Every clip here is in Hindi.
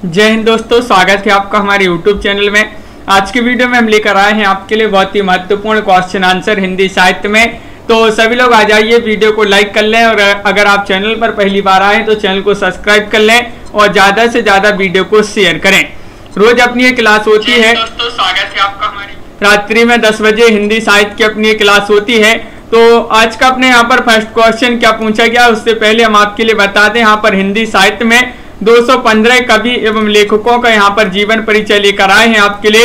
जय हिंद दोस्तों, स्वागत है आपका हमारे YouTube चैनल में। आज की वीडियो में हम लेकर आए हैं आपके लिए बहुत ही महत्वपूर्ण क्वेश्चन आंसर हिंदी साहित्य में। तो सभी लोग आ जाइए, वीडियो को लाइक कर लें और अगर आप चैनल पर पहली बार आए तो चैनल को सब्सक्राइब कर लें और ज़्यादा से ज़्यादा वीडियो को शेयर करें। रोज अपनी एक क्लास होती है दोस्तों, स्वागत है आपका हमारी रात्रि में 10 बजे हिंदी साहित्य की अपनी एक क्लास होती है। तो आज का अपने यहाँ पर फर्स्ट क्वेश्चन क्या पूछा गया, उससे पहले हम आपके लिए बता दें, यहाँ पर हिंदी साहित्य में 215 कवि एवं लेखकों का यहाँ पर जीवन परिचय लेकर आए हैं आपके लिए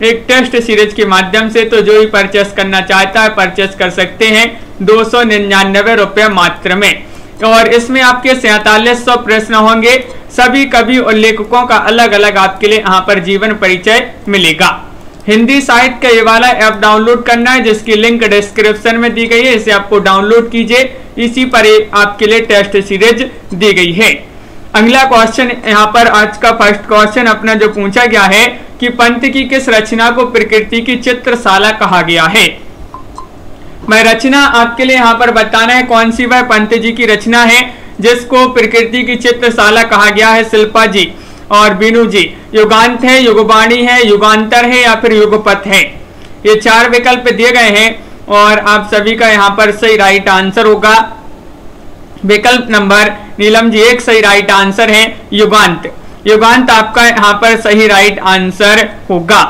एक टेस्ट सीरीज के माध्यम से। तो जो भी परचेस करना चाहता है परचेस कर सकते हैं 299 रुपये मात्र में। और इसमें आपके 4700 प्रश्न होंगे, सभी कवि और लेखकों का अलग अलग आपके लिए यहाँ पर जीवन परिचय मिलेगा। हिंदी साहित्य का ये वाला ऐप डाउनलोड करना है, जिसकी लिंक डिस्क्रिप्शन में दी गई है, इसे आपको डाउनलोड कीजिए। इसी पर आपके लिए टेस्ट सीरीज दी गई है। अगला क्वेश्चन यहाँ पर आज का फर्स्ट क्वेश्चन अपना जो पूछा गया है कि पंत की किस रचना को प्रकृति की चित्रशाला कहा गया है। मैं रचना आपके लिए यहाँ पर बताना है कौन सी वह पंत जी की रचना है जिसको प्रकृति की चित्रशाला कहा गया है। शिल्पा जी और बीनू जी, युगांत है, युगवाणी है, युगांतर है या फिर युगपथ है। ये चार विकल्प दिए गए हैं और आप सभी का यहाँ पर सही राइट आंसर होगा विकल्प नंबर नीलम जी, एक सही राइट आंसर है युगांत। युगांत आपका यहाँ पर सही राइट आंसर होगा।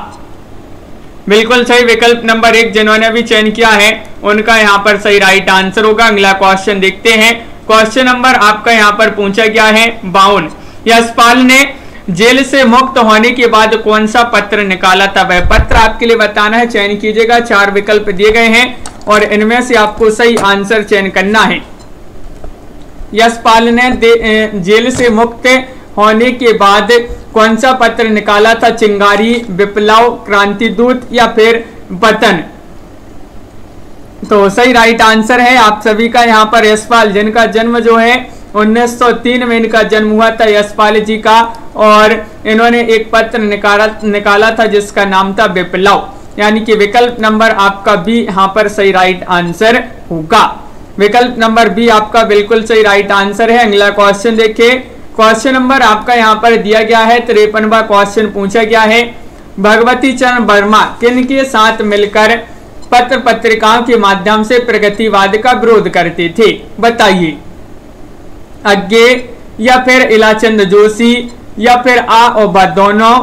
बिल्कुल सही विकल्प नंबर 1 जिन्होंने भी चयन किया है उनका यहाँ पर सही राइट आंसर होगा। अगला क्वेश्चन देखते हैं। क्वेश्चन नंबर आपका यहाँ पर पूछा गया है 52। यशपाल ने जेल से मुक्त होने के बाद कौन सा पत्र निकाला था, वह पत्र आपके लिए बताना है। चयन कीजिएगा, 4 विकल्प दिए गए हैं और इनमें से आपको सही आंसर चयन करना है। यशपाल ने जेल से मुक्त होने के बाद कौन सा पत्र निकाला था, चिंगारी, विप्लव, क्रांतिदूत या फिर वतन। तो सही राइट आंसर है आप सभी का यहाँ पर यशपाल, जिनका जन्म जो है 1903 में इनका जन्म हुआ था यशपाल जी का, और इन्होंने एक पत्र निकाला था जिसका नाम था विप्लव। यानी कि विकल्प नंबर आपका बी यहाँ पर सही राइट आंसर होगा। विकल्प नंबर बी आपका बिल्कुल सही राइट आंसर है। अगला क्वेश्चन देखिए। क्वेश्चन नंबर आपका यहाँ पर दिया गया है 53वां क्वेश्चन पूछा गया है। भगवती चरण वर्मा किन के साथ मिलकर पत्र पत्रिकाओं के माध्यम से प्रगतिवाद का विरोध करते थे, बताइए। अज्ञे या फिर इलाचंद जोशी या फिर आ और ब दोनों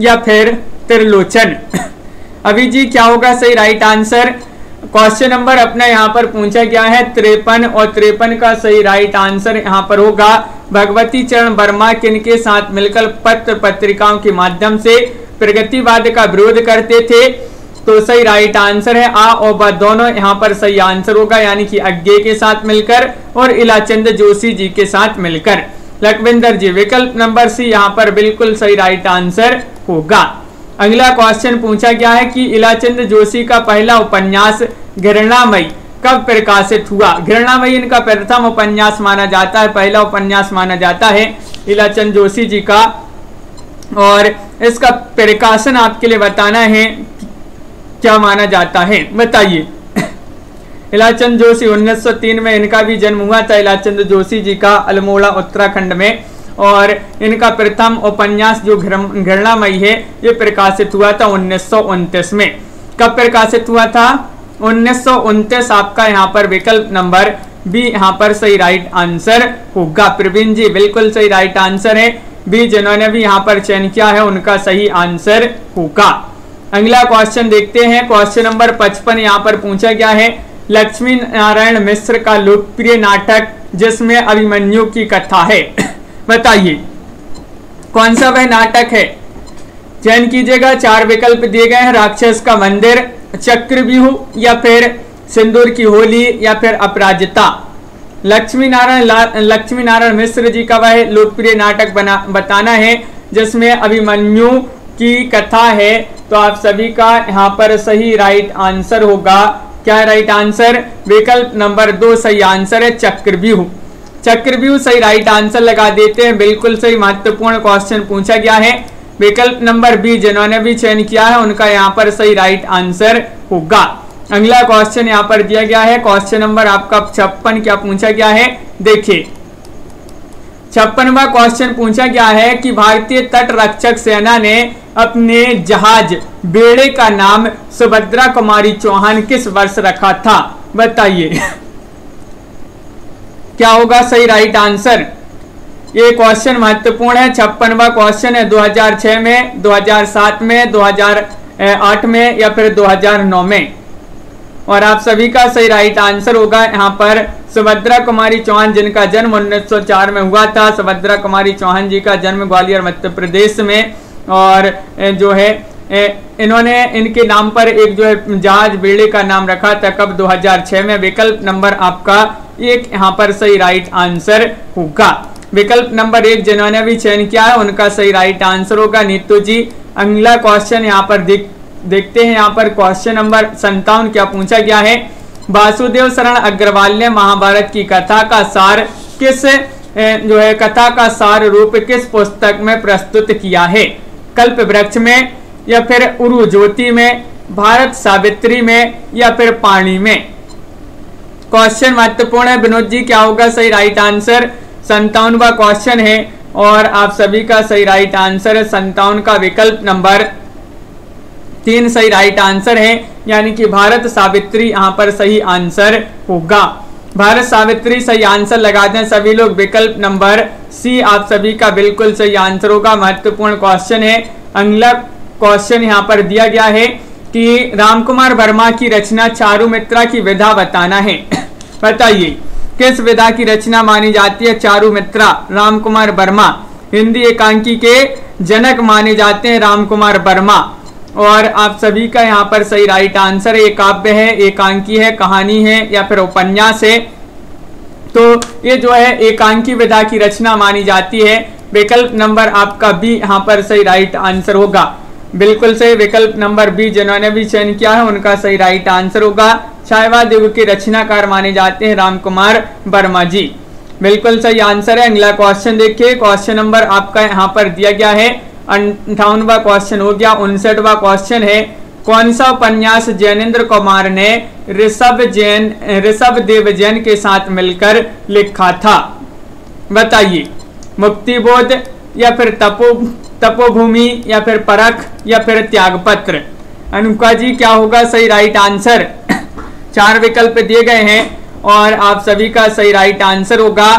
या फिर त्रिलोचन। अभी जी क्या होगा सही राइट आंसर। क्वेश्चन नंबर अपना यहाँ पर पूछा गया है 53 और 53 का सही राइट आंसर यहाँ पर होगा भगवती चरण वर्मा किनके साथ मिलकर पत्र पत्रिकाओं के माध्यम से प्रगतिवाद का विरोध करते थे। तो सही राइट आंसर है आ और ब दोनों यहाँ पर सही आंसर होगा, यानी कि अज्ञे के साथ मिलकर और इलाचंद जोशी जी के साथ मिलकर। लखविंदर जी, विकल्प नंबर सी यहाँ पर बिल्कुल सही राइट आंसर होगा। अगला क्वेश्चन पूछा गया है कि इलाचंद जोशी का पहला उपन्यास घृणामयी कब प्रकाशित हुआ। घृणामयी इनका प्रथम उपन्यास माना जाता है, पहला उपन्यास माना जाता है इलाचंद जोशी जी का, और इसका प्रकाशन आपके लिए बताना है क्या माना जाता है, बताइए। इलाचंद जोशी 1903 में इनका भी जन्म हुआ था इलाचंद जोशी जी का, अल्मोड़ा उत्तराखंड में, और इनका प्रथम उपन्यास जो घृणामयी है ये प्रकाशित हुआ था 1929 में। कब प्रकाशित हुआ था, 1929 आपका यहाँ पर विकल्प नंबर बी यहाँ पर सही राइट आंसर होगा। प्रवीण जी बिल्कुल सही राइट आंसर है बी, जिन्होंने भी यहाँ पर चयन किया है उनका सही आंसर होगा। अगला क्वेश्चन देखते हैं। क्वेश्चन नंबर 55 यहाँ पर पूछा गया है लक्ष्मी नारायण मिश्र का लोकप्रिय नाटक जिसमें अभिमन्यु की कथा है, बताइए कौन सा वह नाटक है। चयन कीजिएगा, 4 विकल्प दिए गए हैं। राक्षस का मंदिर, चक्रव्यूह या फिर सिंदूर की होली या फिर अपराजिता। लक्ष्मी नारायण मिश्र जी का वह लोकप्रिय नाटक बताना है जिसमें अभिमन्यु की कथा है। तो आप सभी का यहाँ पर सही राइट आंसर होगा। क्या राइट आंसर, विकल्प नंबर 2 सही आंसर है चक्रव्यूह। चक्रव्यूह सही राइट आंसर लगा देते हैं। बिल्कुल सही महत्वपूर्ण क्वेश्चन पूछा गया है। विकल्प नंबर बी जिन्होंने भी चयन किया है उनका यहाँ पर सही राइट आंसर होगा। अगला क्वेश्चन यहाँ पर दिया गया है क्वेश्चन नंबर आपका 56 क्या पूछा गया है, देखिए। 56वां क्वेश्चन पूछा गया है कि भारतीय तट रक्षक सेना ने अपने जहाज बेड़े का नाम सुभद्रा कुमारी चौहान किस वर्ष रखा था, बताइए क्या होगा सही राइट आंसर। ये क्वेश्चन महत्वपूर्ण है। 56वां क्वेश्चन है 2006 में, 2007 में, 2008 में या फिर 2009 में। और आप सभी का सही राइट आंसर होगा यहाँ पर सुभद्रा कुमारी चौहान, जिनका जन्म 1904 में हुआ था। सुभद्रा कुमारी चौहान जी का जन्म ग्वालियर मध्य प्रदेश में, और जो है इन्होंने इनके नाम पर एक जो है जहाज बेड़े का नाम रखा था, कब 2006 में। विकल्प नंबर आपका एक यहाँ पर सही राइट आंसर होगा। विकल्प नंबर 1 जिन्होंने भी चयन किया है उनका सही राइट आंसर होगा नीतू जी। अगला क्वेश्चन यहाँ पर देखते हैं। यहाँ पर क्वेश्चन नंबर 57 क्या पूछा गया है। वासुदेव शरण अग्रवाल ने महाभारत की कथा का सार किस जो है कथा का सार रूप किस पुस्तक में प्रस्तुत किया है। कल्प वृक्ष में या फिर उरु ज्योति में, भारत सावित्री में या फिर पाणी में। क्वेश्चन महत्वपूर्ण है। विनोद जी क्या होगा सही राइट आंसर। 57वां क्वेश्चन है और आप सभी का सही राइट आंसर है 57 का विकल्प नंबर 3 सही राइट आंसर है, यानी कि भारत सावित्री यहाँ पर सही आंसर होगा। भारत सावित्री सही आंसर लगा दें सभी लोग। विकल्प नंबर सी आप सभी का बिल्कुल सही आंसर होगा। महत्वपूर्ण क्वेश्चन है। अगला क्वेश्चन यहाँ पर दिया गया है कि रामकुमार वर्मा की रचना चारुमित्रा की विधा बताना है। बताइए किस विधा की रचना मानी जाती है चारुमित्रा। रामकुमार वर्मा हिंदी एकांकी के जनक माने जाते हैं रामकुमार वर्मा। और आप सभी का यहाँ पर सही राइट आंसर है। काव्य है, एकांकी है, कहानी है या फिर उपन्यास है। तो ये जो है एकांकी विधा की रचना मानी जाती है। विकल्प नंबर आपका बी यहाँ पर सही राइट आंसर होगा। बिल्कुल सही। विकल्प नंबर बी जिन्होंने भी चयन किया है उनका सही राइट आंसर होगा। छायावाद युग के रचनाकार माने जाते हैं रामकुमार वर्मा जी। बिल्कुल सही आंसर है। अगला क्वेश्चन देखिए। क्वेश्चन नंबर आपका यहाँ पर दिया गया है 58वां क्वेश्चन हो गया। 59वां क्वेश्चन है कौन सा उपन्यास जैनेन्द्र कुमार ने ऋषभ देव जैन के साथ मिलकर लिखा था। बताइए मुक्तिबोध या फिर तपोभूमि या फिर परख या फिर त्यागपत्र। अनुका जी क्या होगा सही राइट आंसर। 4 विकल्प दिए गए हैं और आप सभी का सही राइट आंसर होगा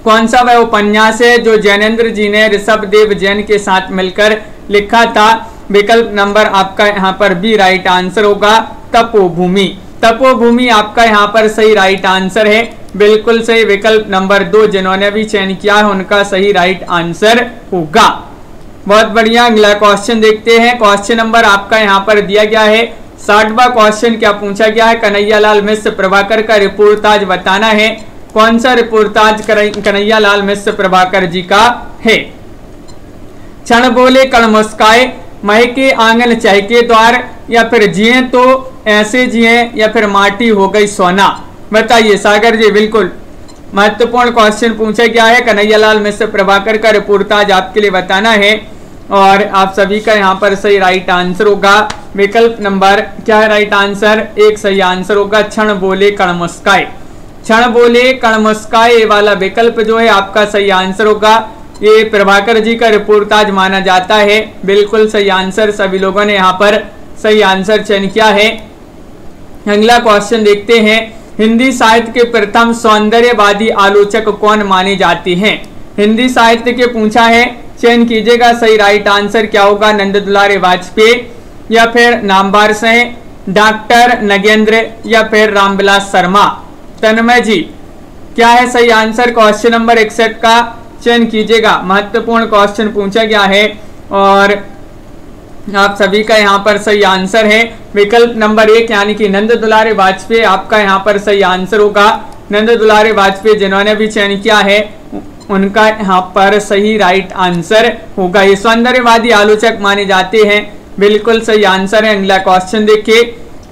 कौन सा वह उपन्यास है जो जैनेन्द्र जी ने ऋषभ देव जैन के साथ मिलकर लिखा था। विकल्प नंबर आपका यहाँ पर बी राइट आंसर होगा तपोभूमि। तपोभूमि आपका यहाँ पर सही राइट आंसर है। बिल्कुल सही। विकल्प नंबर 2 जिन्होंने भी चयन किया है उनका सही राइट आंसर होगा। बहुत बढ़िया। अगला क्वेश्चन देखते हैं। क्वेश्चन नंबर आपका यहाँ पर दिया गया है 60वां क्वेश्चन क्या पूछा गया है। कन्हैयालाल मिश्र प्रभाकर का रिपोर्टाज बताना है। कौन सा रिपोर्टाज कन्हैयालाल मिश्र प्रभाकर जी का है। क्षण बोले कण मुस्काए, महके आंगन चहके द्वार या फिर जिए तो ऐसे जिए या फिर माटी हो गई सोना। बताइए सागर जी। बिल्कुल महत्वपूर्ण क्वेश्चन पूछा गया है। कन्हैयालाल मिश्र प्रभाकर का रिपोर्टाज आपके लिए बताना है और आप सभी का यहाँ पर सही राइट आंसर होगा। विकल्प नंबर क्या है राइट आंसर। एक सही आंसर होगा क्षण बोले कण मुस्काए। क्षण बोले कण मुस्काए वाला विकल्प जो है आपका सही आंसर होगा। ये प्रभाकर जी का रिपोर्टाज माना जाता है। बिल्कुल सही आंसर। सभी लोगों ने यहाँ पर सही आंसर चयन किया है। अगला क्वेश्चन देखते हैं। हिंदी साहित्य के प्रथम सौंदर्यवादी आलोचक कौन माने जाते हैं। हिंदी साहित्य के पूछा है, चयन कीजिएगा। सही राइट आंसर क्या होगा। नंद दुलारे वाजपेयी या फिर नामवर सिंह, डॉक्टर नगेंद्र या फिर रामविलास शर्मा। तन्मय जी क्या है सही आंसर। क्वेश्चन नंबर 61 का चयन कीजिएगा। महत्वपूर्ण क्वेश्चन पूछा गया है और आप सभी का यहाँ पर सही आंसर है विकल्प नंबर 1 यानी कि नंद दुलारे वाजपेयी आपका यहाँ पर सही आंसर होगा। नंद दुलारे वाजपेयी जिन्होंने भी चयन किया है उनका यहाँ पर सही राइट आंसर होगा। ये सौंदर्यवादी आलोचक माने जाते हैं। बिल्कुल सही आंसर है। अगला क्वेश्चन देखिए।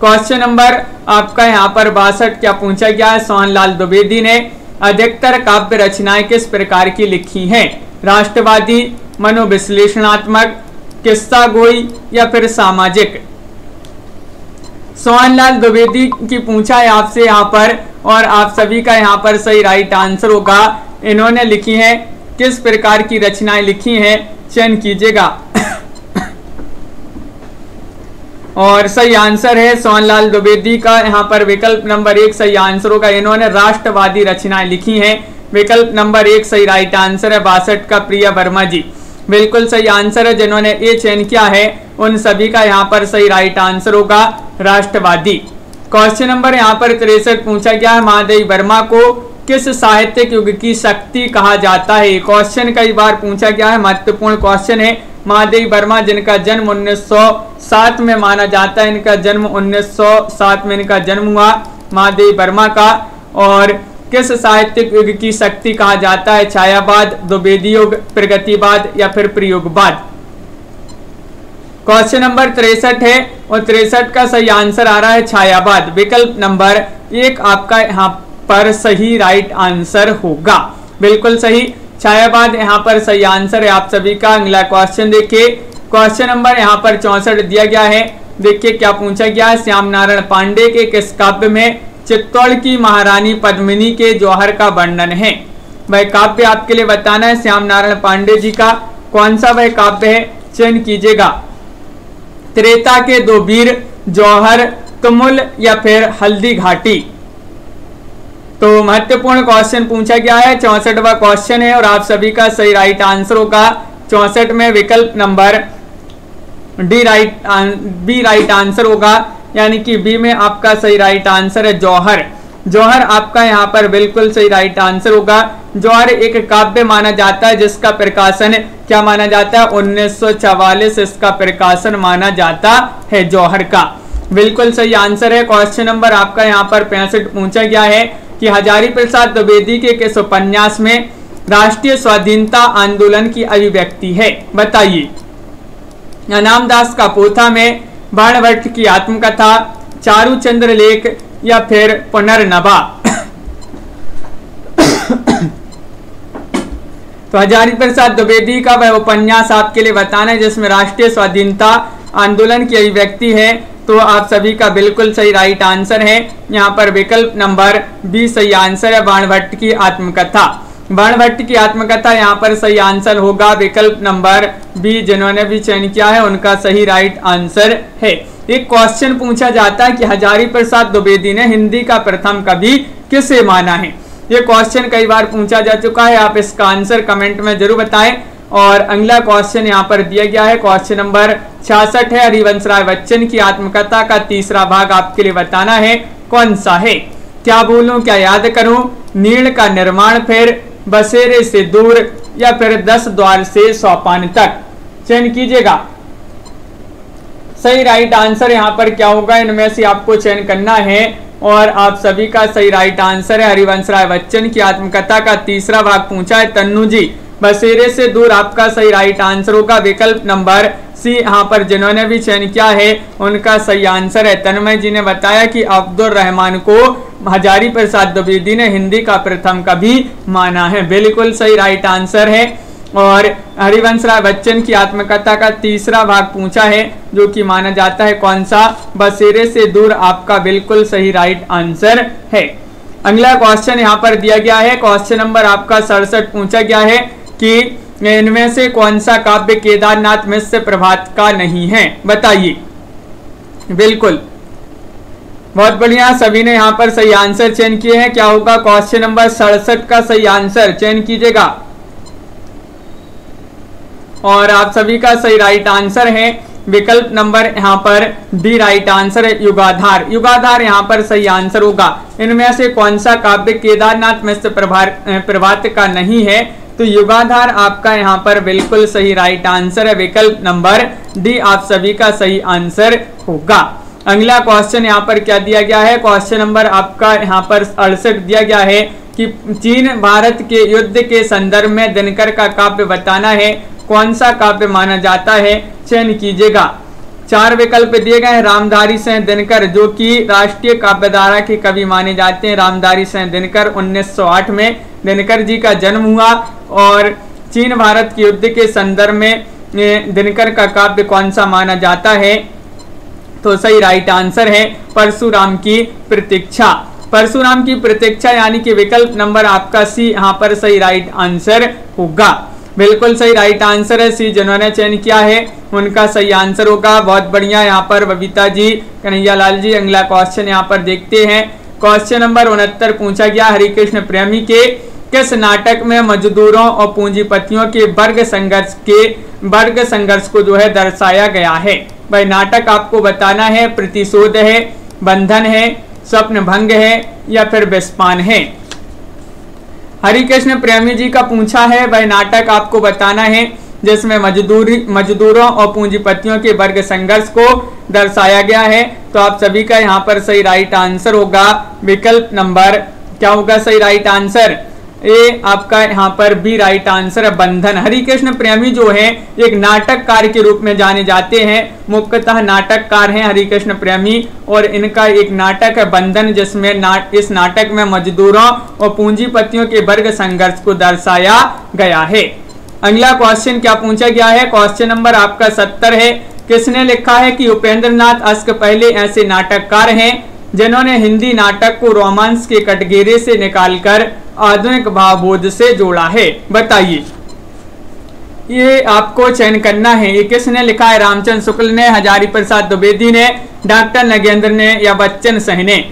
क्वेश्चन नंबर आपका यहाँ पर 62 क्या पूछा गया है। सोहनलाल द्विवेदी ने अधिकतर काव्य रचनाएं किस प्रकार की लिखी हैं। राष्ट्रवादी, मनोविश्लेषणात्मक, किस्सा गोई या फिर सामाजिक। सोहनलाल द्विवेदी की पूछा है आपसे यहाँ पर और आप सभी का यहाँ पर सही राइट आंसर होगा इन्होंने लिखी हैं, किस प्रकार की रचनाएं लिखी हैं, चयन कीजिएगा। और सही आंसर है सोहनलाल द्विवेदी का यहाँ पर विकल्प नंबर 1 सही आंसर होगा। इन्होंने राष्ट्रवादी रचनाएं लिखी हैं। विकल्प नंबर 1 सही राइट आंसर है। 62 का प्रिया वर्मा जी बिल्कुल सही आंसर है। जिन्होंने ए चयन किया है उन सभी का यहाँ पर सही राइट आंसर होगा राष्ट्रवादी। क्वेश्चन नंबर यहाँ पर 63 पूछा गया है, महादेवी वर्मा को किस साहित्यिक युग की शक्ति कहा जाता है। क्वेश्चन कई बार पूछा गया है, महत्वपूर्ण क्वेश्चन है। महादेवी वर्मा जिनका जन्म 1907 में माना जाता है, इनका जन्म 1907 में इनका जन्म हुआ महादेवी वर्मा का। और किस साहित्यिक युग की शक्ति कहा जाता है, छायावाद, द्विवेदी युग, प्रगतिवाद या फिर प्रयोगवाद। क्वेश्चन नंबर 63 है और 63 का सही आंसर आ रहा है छायावाद। विकल्प नंबर 1 आपका यहाँ पर सही राइट आंसर होगा, बिल्कुल सही। छायावाद यहाँ पर सही आंसर है आप सभी का। अगला क्वेश्चन देखिए, क्वेश्चन नंबर यहाँ पर 64 दिया गया है। देखिए क्या पूछा गया है, श्याम नारायण पांडे के किस काव्य में चित्तौड़ की महारानी पद्मिनी के जौहर का वर्णन है। वह काव्य आपके लिए बताना है श्याम नारायण पांडे जी का, कौन सा वह काव्य है, चयन कीजिएगा। त्रेता के दो वीर, जौहर, तुमुल या फिर हल्दी घाटी। तो महत्वपूर्ण क्वेश्चन पूछा गया है, 64वां क्वेश्चन है और आप सभी का सही राइट आंसर होगा 64 में विकल्प नंबर बी राइट आंसर होगा, यानी कि बी में आपका सही राइट आंसर है जौहर। जौहर आपका यहाँ पर बिल्कुल सही राइट आंसर होगा। जौहर एक काव्य माना जाता है जिसका प्रकाशन क्या माना जाता है, 1944 इसका प्रकाशन माना जाता है जौहर का, बिल्कुल सही आंसर है। क्वेश्चन नंबर आपका यहाँ पर 65 पूछा गया है कि हजारी प्रसाद द्विवेदी के किस उपन्यास में राष्ट्रीय स्वाधीनता आंदोलन की अभिव्यक्ति है, बताइए। अनामदास का पोथा में, बाणभट्ट की आत्मकथा, चारुचंद्र लेख या फिर पुनर्नवा। तो हजारी प्रसाद द्विवेदी का वह उपन्यास आपके लिए बताना है जिसमें राष्ट्रीय स्वाधीनता आंदोलन की अभिव्यक्ति है। तो आप सभी का बिल्कुल सही राइट आंसर है यहाँ पर विकल्प नंबर बी सही आंसर है, बाणभट्ट की आत्मकथा। बाणभट्ट की आत्मकथा यहाँ पर सही आंसर होगा, विकल्प नंबर बी जिन्होंने भी चयन किया है उनका सही राइट आंसर है। एक क्वेश्चन पूछा जाता है कि हजारी प्रसाद द्विवेदी ने हिंदी का प्रथम कवि किसे माना है। ये क्वेश्चन कई बार पूछा जा चुका है, आप इसका आंसर कमेंट में जरूर बताएं। और अगला क्वेश्चन यहाँ पर दिया गया है, क्वेश्चन नंबर 66 है, हरिवंश राय बच्चन की आत्मकथा का तीसरा भाग आपके लिए बताना है, कौन सा है। क्या बोलूं क्या याद करूं, नीड़ का निर्माण फिर, बसेरे से दूर या फिर 10 द्वार से सोपान तक, चयन कीजिएगा। सही राइट आंसर यहाँ पर क्या होगा, इनमें से आपको चयन करना है। और आप सभी का सही राइट आंसर है हरिवंश राय बच्चन की आत्मकथा का तीसरा भाग पूछा है तन्नू जी, बसेरे से दूर आपका सही राइट आंसर होगा, विकल्प नंबर सी यहाँ पर जिन्होंने भी चयन किया है उनका सही आंसर है। तन्मय जी ने बताया कि अब्दुल रहमान को हजारी प्रसाद द्विवेदी ने हिंदी का प्रथम कवि माना है, बिल्कुल सही राइट आंसर है। और हरिवंश राय बच्चन की आत्मकथा का तीसरा भाग पूछा है जो कि माना जाता है कौन सा, बसेरे से दूर, आपका बिल्कुल सही राइट आंसर है। अगला क्वेश्चन यहाँ पर दिया गया है, क्वेश्चन नंबर आपका 67 पूछा गया है कि इनमें से कौन सा काव्य केदारनाथ मिश्र प्रभात का नहीं है, बताइए। बिल्कुल बहुत बढ़िया, सभी ने यहाँ पर सही आंसर चयन किए हैं। क्या होगा क्वेश्चन नंबर 67 का सही आंसर, चयन कीजिएगा। और आप सभी का सही राइट आंसर है विकल्प नंबर यहाँ पर डी राइट आंसर है, युगाधार। युगाधार यहाँ पर सही आंसर होगा। इनमें से कौन सा काव्य केदारनाथ मिश्र प्रभात का नहीं है, तो युगाधार आपका यहाँ पर बिल्कुल सही राइट आंसर है, विकल्प नंबर डी आप सभी का सही आंसर होगा। अगला क्वेश्चन यहाँ पर क्या दिया गया है, क्वेश्चन नंबर आपका यहाँ पर 68 दिया गया है कि चीन भारत के युद्ध के संदर्भ में दिनकर का काव्य बताना है, कौन सा काव्य माना जाता है, चयन कीजिएगा। 4 विकल्प दिए गए हैं, रामधारी सिंह दिनकर जो कि राष्ट्रीय काव्यधारा के कवि माने जाते हैं। रामधारी सिंह दिनकर 1908 में दिनकर जी का जन्म हुआ। और चीन भारत के युद्ध के संदर्भ में दिनकर का काव्य कौन सा माना जाता है, तो सही राइट आंसर है परशुराम की प्रतीक्षा। परशुराम की प्रतीक्षा यानी कि विकल्प नंबर आपका सी यहाँ पर सही राइट आंसर होगा। बिल्कुल सही राइट आंसर है सी, जिन्होंने चयन किया है उनका सही आंसर होगा। बहुत बढ़िया यहाँ पर बबीता जी, कन्हैया लाल जी। अगला क्वेश्चन यहाँ पर देखते हैं। क्वेश्चन नंबर 69 पूछा गया, हरिकृष्ण प्रेमी के किस नाटक में मजदूरों और पूंजीपतियों के वर्ग संघर्ष को जो है दर्शाया गया है। भाई नाटक आपको बताना है, प्रतिशोध है, बंधन है, स्वप्न भंग है या फिर विस्पान है। हरिकृष्ण प्रेमी जी का पूछा है, भाई नाटक आपको बताना है जिसमें मजदूरों और पूंजीपतियों के वर्ग संघर्ष को दर्शाया गया है। तो आप सभी का यहाँ पर सही राइट आंसर होगा विकल्प नंबर, क्या होगा सही राइट आंसर? ए आपका यहाँ पर बी राइट आंसर है, बंधन। हरिकृष्ण प्रेमी जो है एक नाटककार के रूप में जाने जाते हैं, मुख्यतः नाटककार हैं हरिकृष्ण प्रेमी, और इनका एक नाटक है बंधन, जिसमें इस नाटक में मजदूरों और पूंजीपतियों के वर्ग संघर्ष को दर्शाया गया है। अगला क्वेश्चन क्या पूछा गया है? क्वेश्चन नंबर आपका 70 है। किसने लिखा है कि उपेंद्र नाथ अश्क पहले ऐसे नाटककार हैं जिन्होंने हिंदी नाटक को रोमांस के कटघरे से निकालकर आधुनिक भावबोध से जोड़ा है? बताइए, ये आपको चयन करना है। ये किसने लिखा है? रामचंद्र शुक्ल ने, हजारी प्रसाद द्विवेदी ने, डॉक्टर नगेंद्र ने या बच्चन सिंह ने?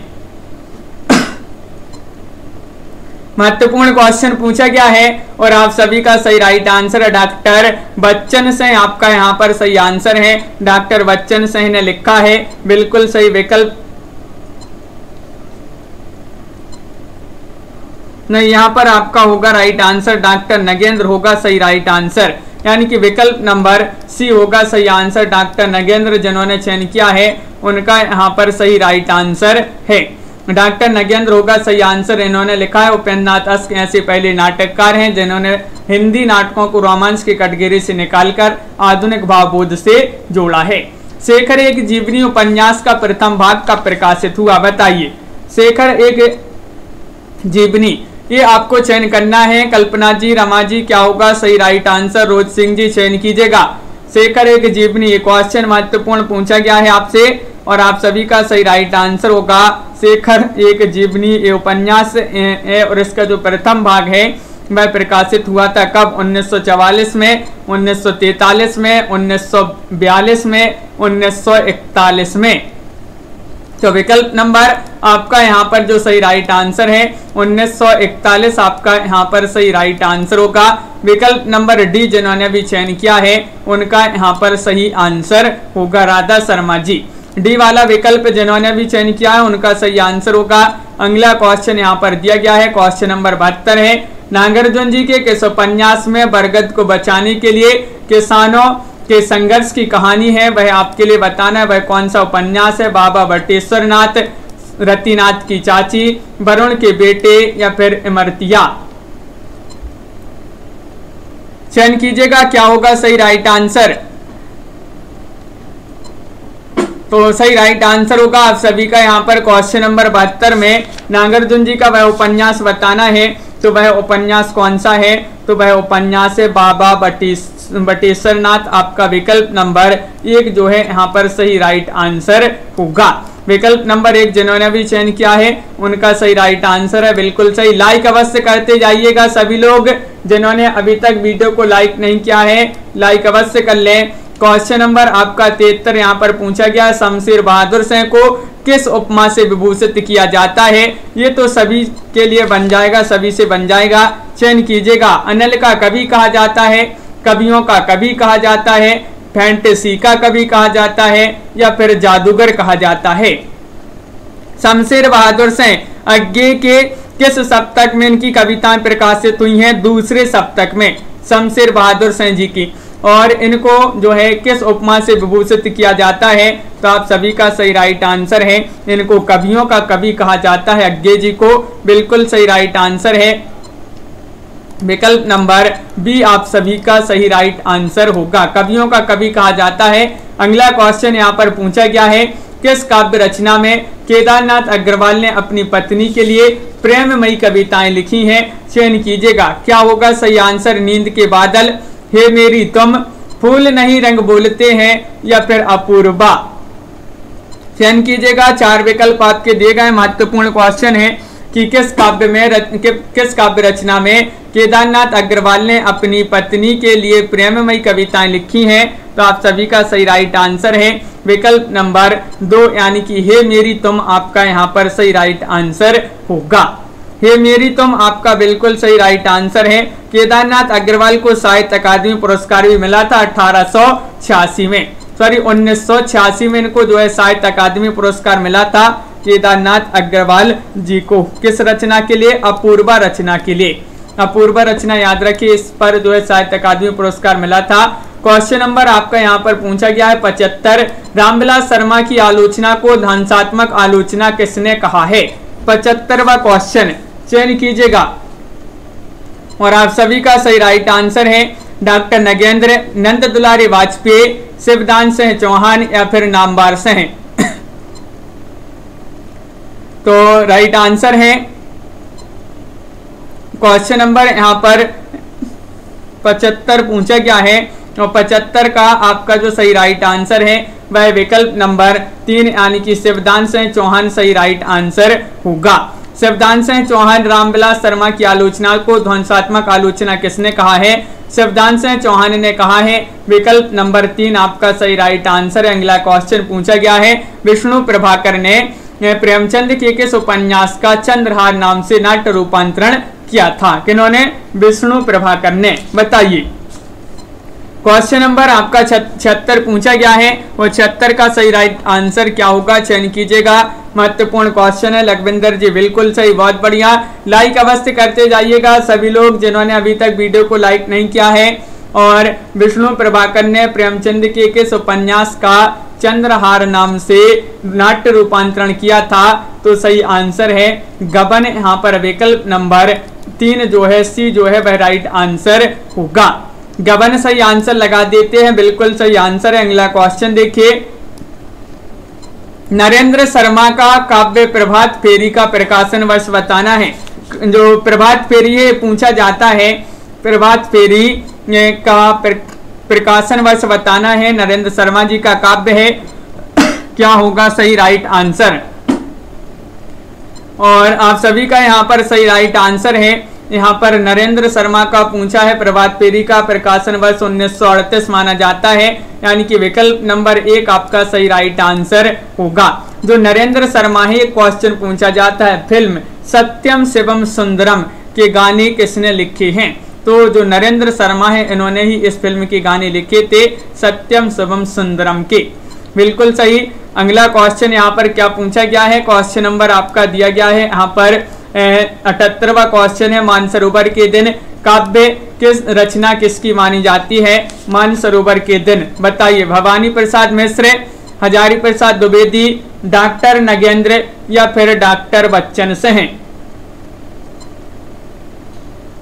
महत्वपूर्ण क्वेश्चन पूछा गया है और आप सभी का सही राइट आंसर है डॉक्टर बच्चन सिंह। आपका यहाँ पर सही आंसर है, डॉक्टर बच्चन सिंह ने लिखा है। बिल्कुल सही विकल्प नहीं, यहाँ पर आपका होगा राइट आंसर डॉक्टर नगेंद्र होगा सही राइट आंसर, यानी कि विकल्प नंबर सी होगा सही आंसर। डॉक्टर नगेंद्र जिन्होंने चयन किया है उनका यहाँ पर सही राइट आंसर है, डॉक्टर नगेंद्र होगा सही आंसर। इन्होंने लिखा है उपेंद्र नाथ अश्क ऐसे पहले नाटककार हैं जिन्होंने हिंदी नाटकों को रोमांस के कटघरे से निकालकर आधुनिक भावबोध से जोड़ा है। शेखर एक जीवनी उपन्यास का प्रथम भाग कब प्रकाशित हुआ? बताइए, शेखर एक जीवनी, ये आपको चयन करना है। कल्पना जी, रमा जी, क्या होगा सही राइट आंसर? रोज सिंह जी चयन कीजिएगा। शेखर एक जीवनी, ये क्वेश्चन महत्वपूर्ण पूछा गया है आपसे और आप सभी का सही राइट आंसर होगा शेखर एक जीवनी। ये उपन्यास है और इसका जो प्रथम भाग है वह प्रकाशित हुआ था कब? 1944 में, 1943 में, 1942 में, 1941 में। तो विकल्प नंबर आपका यहाँ पर जो सही राइट आंसर है 1941 आपका यहाँ पर सही राइट आंसर होगा। विकल्प नंबर डी जिन्होंने भी चयन किया है उनका यहाँ पर सही आंसर होगा राधा शर्मा जी। डी वाला विकल्प जिन्होंने भी चयन किया है उनका सही आंसर होगा। अगला क्वेश्चन यहाँ पर दिया गया है, क्वेश्चन नंबर 72 है। नागार्जुन जी के किस उपन्यास में बरगद को बचाने के लिए किसानों के संघर्ष की कहानी है, वह आपके लिए बताना है। वह कौन सा उपन्यास है? बाबा बटेश्वर नाथ, रतिनाथ की चाची, वरुण के बेटे या फिर इमरतिया? चयन कीजिएगा, क्या होगा सही राइट आंसर? तो सही राइट आंसर होगा आप सभी का यहाँ पर क्वेश्चन नंबर 72 में नागार्जुन जी का वह उपन्यास बताना है। तो वह उपन्यास कौन सा है? तो वह उपन्यास है बाबा बटेश्वर नाथ। आपका विकल्प नंबर 1 जो है यहाँ पर सही राइट आंसर होगा। विकल्प नंबर 1 जिन्होंने भी चयन किया है उनका सही राइट आंसर है, बिल्कुल सही। लाइक अवश्य करते जाइएगा सभी लोग, जिन्होंने अभी तक वीडियो को लाइक नहीं किया है लाइक अवश्य कर लें। क्वेश्चन नंबर आपका 73 यहाँ पर पूछा गया, शमशेर बहादुर सिंह को किस उपमा से विभूषित किया जाता है? ये तो सभी के लिए बन जाएगा, सभी से बन जाएगा, चयन कीजिएगा। अनल का कवि कहा जाता है, कवियों का कवि कहा जाता है, फैंटेसी का कवि कहा जाता है या फिर जादूगर कहा जाता है? शमशेर बहादुर सिंह अज्ञे के किस सप्तक में इनकी कविताएं प्रकाशित हुई हैं? दूसरे सप्तक में शमशेर बहादुर सिंह जी की, और इनको जो है किस उपमा से विभूषित किया जाता है? तो आप सभी का सही राइट आंसर है, इनको कवियों का कवि कहा जाता है अज्ञे जी को। बिल्कुल सही राइट आंसर है, विकल्प नंबर बी आप सभी का सही राइट आंसर होगा, कवियों का कवि कहा जाता है। अगला क्वेश्चन यहाँ पर पूछा गया है, किस काव्य रचना में केदारनाथ अग्रवाल ने अपनी पत्नी के लिए प्रेममयी कविताएं लिखी हैं? चयन कीजिएगा, क्या होगा सही आंसर? नींद के बादल, हे मेरी तुम, फूल नहीं रंग बोलते हैं या फिर अपूर्वा? चयन कीजिएगा। 4 विकल्प आपके दिए गए। महत्वपूर्ण क्वेश्चन है कि किस काव्य रचना में केदारनाथ अग्रवाल ने अपनी पत्नी के लिए प्रेममयी कविताएं लिखी हैं। तो आप सभी का सही राइट आंसर है विकल्प नंबर 2 यानी कि हे मेरी तुम आपका यहाँ पर सही राइट आंसर होगा। हे मेरी तुम आपका बिल्कुल सही राइट आंसर है। केदारनाथ अग्रवाल को साहित्य अकादमी पुरस्कार भी मिला था 1986 में इनको जो है साहित्य अकादमी पुरस्कार मिला था केदारनाथ अग्रवाल जी को। किस रचना के लिए? अपूर्वा रचना के लिए। अपूर्वा रचना याद रखिए, इस पर जो है साहित्य अकादमी पुरस्कार मिला था। क्वेश्चन नंबर आपका यहाँ पर पूछा गया है 75। रामविलास शर्मा की आलोचना को ध्वंसात्मक आलोचना किसने कहा है? 75वां क्वेश्चन चयन कीजिएगा और आप सभी का सही राइट आंसर है डॉक्टर नगेंद्र, नंद दुलारी वाजपेयी, शिवदान सिंह चौहान या फिर नामवर सिंह। तो राइट आंसर है क्वेश्चन नंबर यहाँ पर 75 पूछा गया है और 75 का आपका जो सही राइट आंसर है वह विकल्प नंबर 3 यानी कि शिवदान सिंह चौहान सही राइट आंसर होगा। शिवदान सिंह चौहान रामविलास शर्मा की आलोचना को ध्वंसात्मक आलोचना किसने कहा है? शिवदान सिंह चौहान ने कहा है। विकल्प नंबर 3 आपका सही राइट आंसर है। अगला क्वेश्चन पूछा गया है विष्णु प्रभाकर ने प्रेमचंद के किस उपन्यास का चंद्रहार नाम से नाट्य रूपांतरण किया था? किन्होंने? विष्णु प्रभाकर ने। बताइए। क्वेश्चन नंबर आपका 76 पूछा गया है और 76 का सही राइट आंसर क्या होगा? चयन कीजिएगा। महत्वपूर्ण क्वेश्चन है लखविंदर जी, बिल्कुल सही, बहुत बढ़िया। लाइक अवश्य करते जाइएगा सभी लोग जिन्होंने अभी तक वीडियो को लाइक नहीं किया है। और विष्णु प्रभाकर ने प्रेमचंद के किस उपन्यास का चंद्रहार नाम से नाट्य रूपांतरण किया था? तो सही आंसर है गबन। यहाँ पर विकल्प नंबर 3 जो है सी जो है वह राइट आंसर होगा। गबन सही आंसर लगा देते हैं, बिल्कुल सही आंसर है। अगला क्वेश्चन देखिए। नरेंद्र शर्मा का काव्य प्रभात फेरी का प्रकाशन वर्ष बताना है। जो प्रभात फेरी है पूछा जाता है, प्रभात फेरी का प्रकाशन वर्ष बताना है। नरेंद्र शर्मा जी का काव्य है, क्या होगा सही राइट आंसर? और आप सभी का यहाँ पर सही राइट आंसर है। यहाँ पर नरेंद्र शर्मा का पूछा है प्रभात फेरी का प्रकाशन वर्ष 1938 माना जाता है, यानी कि विकल्प नंबर 1 आपका सही राइट आंसर होगा। जो नरेंद्र शर्मा है क्वेश्चन पूछा जाता है फिल्म सत्यम शिवम सुंदरम के गाने किसने लिखे हैं? तो जो नरेंद्र शर्मा है इन्होंने ही इस फिल्म के गाने लिखे थे सत्यम शिवम सुंदरम के। बिल्कुल सही। अगला क्वेश्चन यहाँ पर क्या पूछा गया है? क्वेश्चन नंबर आपका दिया गया है यहाँ पर 78वां क्वेश्चन है मानसरोवर के दिन काव्य किस रचना किसकी मानी जाती है? मानसरोवर के दिन। बताइए। भवानी प्रसाद मिश्र, हजारी प्रसाद द्विवेदी, डॉक्टर नगेंद्र या फिर डॉक्टर बच्चन सिंह।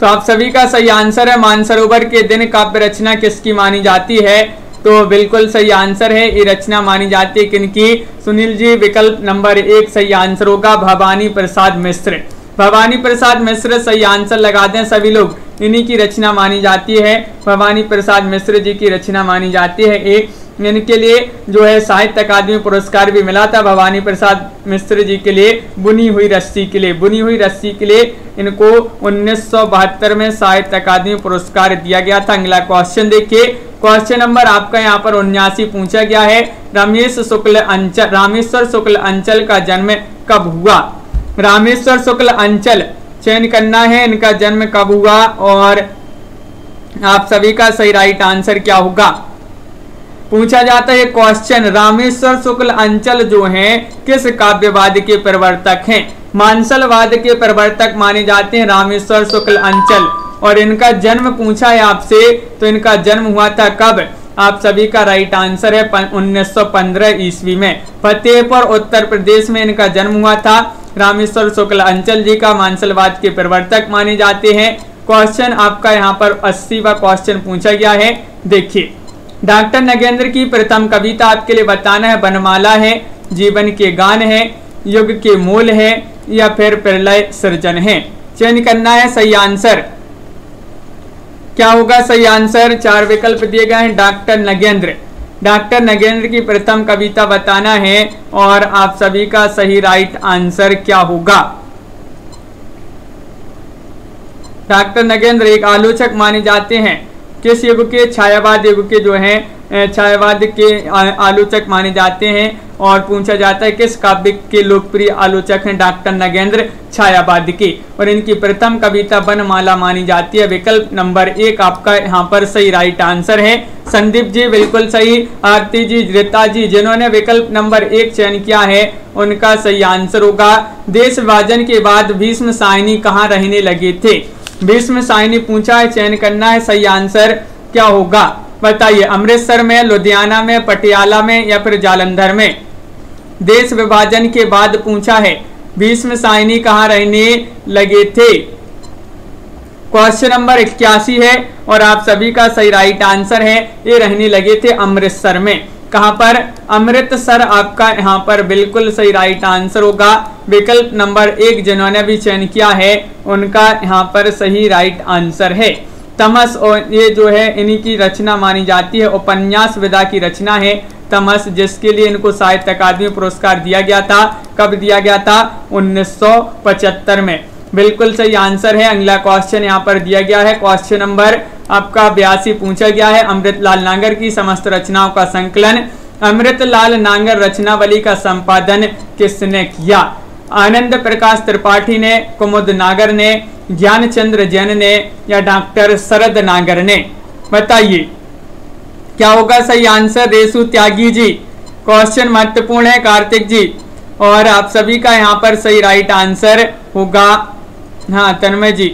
तो आप सभी का सही आंसर है मानसरोवर के दिन काव्य रचना किसकी मानी जाती है? तो बिल्कुल सही आंसर है, ये रचना मानी जाती है किनकी? सुनील जी, विकल्प नंबर 1 सही आंसर होगा भवानी प्रसाद मिश्र। भवानी प्रसाद मिश्र सही आंसर लगा दें सभी लोग, इन्हीं की रचना मानी जाती है। भवानी प्रसाद मिश्र जी की रचना मानी जाती है। एक इनके लिए जो है साहित्य अकादमी पुरस्कार भी मिला था भवानी प्रसाद मिश्र जी के लिए बुनी हुई रस्सी के लिए। बुनी हुई रस्सी के लिए इनको 1972 में साहित्य अकादमी पुरस्कार दिया गया था। अगला क्वेश्चन देखिए। क्वेश्चन नंबर आपका यहाँ पर 79 पूछा गया है रामेश्वर शुक्ल अंचल का जन्म कब हुआ? रामेश्वर शुक्ल अंचल चयन करना है, इनका जन्म कब हुआ और आप सभी का सही राइट आंसर क्या होगा? पूछा जाता है क्वेश्चन रामेश्वर शुक्ल अंचल जो हैं किस काव्यवाद के प्रवर्तक हैं? मानसलवाद के प्रवर्तक माने जाते हैं रामेश्वर शुक्ल अंचल। और इनका जन्म पूछा है आपसे, तो इनका जन्म हुआ था कब? आप सभी का राइट आंसर है 1915 ईस्वी में फतेहपुर उत्तर प्रदेश में इनका जन्म हुआ था। रामेश्वर शुक्ल अंचल जी का मानसलवाद के प्रवर्तक माने जाते हैं। क्वेश्चन आपका यहाँ पर 80वां क्वेश्चन पूछा गया है। देखिए। डॉक्टर नगेंद्र की प्रथम कविता आपके लिए बताना है वनमाला है, जीवन के गान है, युग के मूल है या फिर प्रलय सृजन है। चयन करना है सही आंसर। क्या होगा सही आंसर? 4 विकल्प दिए गए हैं। डॉक्टर नगेंद्र, डॉक्टर नगेंद्र की प्रथम कविता बताना है और आप सभी का सही राइट आंसर क्या होगा। डॉक्टर नगेंद्र एक आलोचक माने जाते हैं, किस युग के? छायावाद युग के जो हैं छायावाद के आलोचक माने जाते हैं। और पूछा जाता है किस काव्य के लोकप्रिय आलोचक हैं? डॉक्टर नगेंद्र छायावाद के। और इनकी प्रथम कविता वनमाला मानी जाती है। विकल्प नंबर 1 आपका यहाँ पर सही राइट आंसर है। संदीप जी बिल्कुल सही। आरती जी, रीता जी, जिन्होंने विकल्प नंबर 1 चयन किया है उनका सही आंसर होगा। देश विभाजन के बाद भीष्म साहनी कहाँ रहने लगे थे? भीष्म साहनी पूछा है, चयन करना है। सही आंसर क्या होगा बताइए। अमृतसर में, लुधियाना में, पटियाला में या फिर जालंधर में? देश विभाजन के बाद पूछा है भीष्म साहनी कहाँ रहने लगे थे। क्वेश्चन नंबर 81 है और आप सभी का सही राइट आंसर है, ये रहने लगे थे अमृतसर में। कहां पर? अमृतसर आपका यहाँ पर बिल्कुल सही राइट आंसर होगा। विकल्प नंबर 1 जिन्होंने भी चयन किया है उनका यहाँ पर सही राइट आंसर है। तमस, और ये जो है इन्हीं की रचना मानी जाती है। उपन्यास विधा की रचना है तमस, जिसके लिए इनको साहित्य अकादमी पुरस्कार दिया गया था। कब दिया गया था? 1975 में। बिल्कुल सही आंसर है। अगला क्वेश्चन यहाँ पर दिया गया है। क्वेश्चन नंबर आपका 82 पूछा गया है। अमृतलाल नागर की समस्त रचनाओं का संकलन। अमृतलाल नागर रचनावली का संपादन किसने किया? आनंद प्रकाश त्रिपाठी ने, कुमुद नागर ने, ज्ञानचंद्र जैन ने या डॉक्टर शरद नागर ने? बताइए क्या होगा सही आंसर। रेसु त्यागी जी, क्वेश्चन महत्वपूर्ण है। कार्तिक जी, और आप सभी का यहाँ पर सही राइट आंसर होगा। हाँ तन्मय जी,